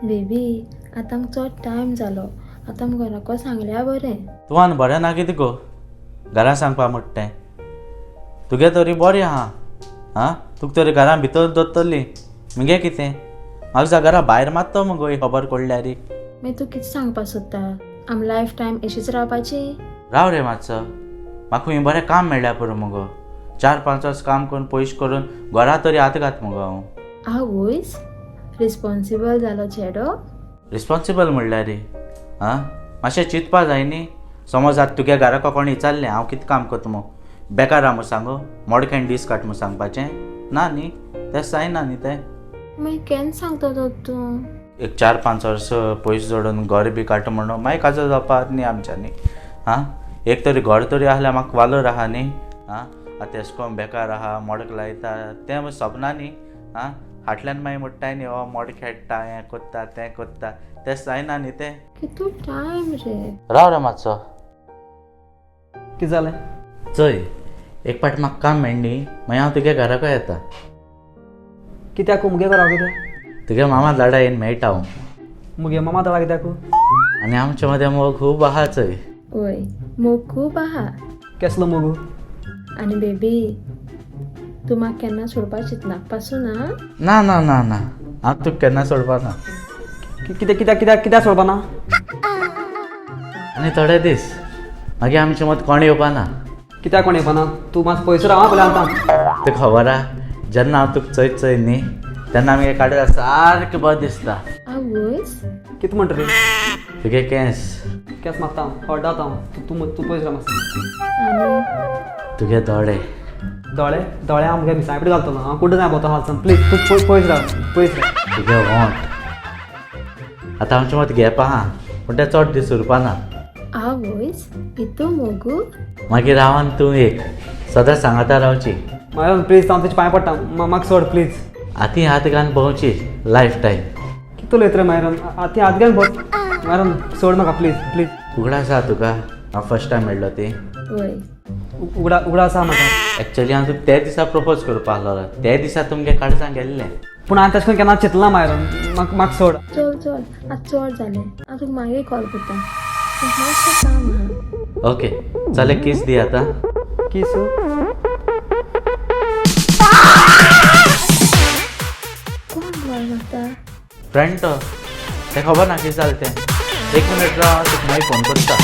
Baby आतां चड time जालो. आतां घराको सांगल्या बरें. तुवान बरें ना कितें गो घरा सांगपा म्हणटा तें तुगे तरी बरें आहा आं तुका तरी घरा भितर दवरतली मुगे कितें म्हाका जा घरा भायर मारतो मुगो ही खबर कोळ्ळ्यार मागीर तूं कितें सांगपा सोदता? आम लायफ टायम अशीच रावपाची? राव रे मातसो म्हाका खूंय बरें काम मेळ्ळ्या पुरो मुगो 4-5 वर्स काम करून पयशे करून घरा तरी आतां घात मुगो हांव आवयस रिस्पॉन्सिबल जालो चेडो. रिस्पॉन्सिबल म्हणल्यार रे आं मातशें चिंतपा जाय न्ही. समज आतां तुगे घराको कोणी विचारलें हांव कितें काम करता मो बेकार राव म्हूण सांगू मोडक्यान दीस काड म्हूण सांगपाचें ना न्ही तें जायना न्ही तें. मागीर केन्ना सांगता तर तूं? एक 4-5 वर्स पयशे जोडून घर बी काडटा म्हणून मागीर काजो जावपाक न्ही आमच्यांनी आं एक तरी घर तरी आहल्यार म्हाका वालोर आहा न्ही आं आतां एशें कोन्न बेकार आहा मोडक लायता तें सपना न्ही आं फाटल्यान मागीर म्हणटाय न्ही हो मोड खेळटा हें कोत्ता तें कोत्ता तें जायना न्ही तें. कितू टायम रे. राव रे मातसो कितें जालें? चय एक पाट म्हाका काम मेळ्ळी मागीर हांव तुगे घराको येता. कित्याक मुगे घरा कितें? तुगे मामा झाडा येवन मेळटा हांव मुगे मामा तळा कित्याक? आनी आमचे मदें मोग खूब आहा चय. वय मोग खूब आहा. केसलो मोगू? आनी बेबी तूं म्हाका केन्ना सोडपा चिंतना पासून ना? ना ना ना ना हांव तुका केन्ना सोडपा ना. कित्याक कित्याक कित्याक कित्याक सोडपा ना? आनी थोडे दीस मागीर आमचे मत कोण येवपा ना. कित्याक कोण येवपाना? तूं मातसो पयसो राव पयलीं आतां. तुका खबर आहा जेन्ना हांव तुका चयत चय न्ही तेन्ना आमगे काडल्यार सारकें बरें दिसता. आवयस कितें म्हणटा रे? तुगे केंस केस मागता हांव हड्डा आतां हांव तूं पयस राव मातसो. आनी तुगे दोळे दोळे दोळे हांव मुगे मिसाय पिठ घालतलो हांव कुठं जाय भोंवता हालचाल प्लीज तूं पयस राव पयस राव. तुगे वोंट आतां आमचे मत घेवप आहा पूण तें चड दीस उरपा ना. आवयस इतू मोगू. मागीर रावन तूं एक सदां सांगाता रावची. मागीर प्लीज हांव तुजे पांय पडटा म्हाका सोड प्लीज. आती हात घालून भोंवची लायफ टायम. कितलो उलयत रे मायरन आतां हात घाल मायरन सोड म्हाका प्लीज प्लीज. उगडा आसा तुका हांव फर्स्ट टायम मेळ्ळो ती. वय उगडा आसा म्हाका. एक्चुअली हांव तुका ते दिसा प्रपोज करपा आहलो ते दिसा तुमगे काडसां गेल्लें पूण हांवें तशें करून केन्ना चिंतलां मायरन म्हाका सोड. चल चल आतां चड जालें हांव तुका मागीर कॉल करता. मातशें काम आहा. ओके चल किस दी आतां. किस कोण कॉल करता? फ्रेंड तो तें खबर ना कितें जालें तें. एक मिनट राव तुका मागीर फोन करता.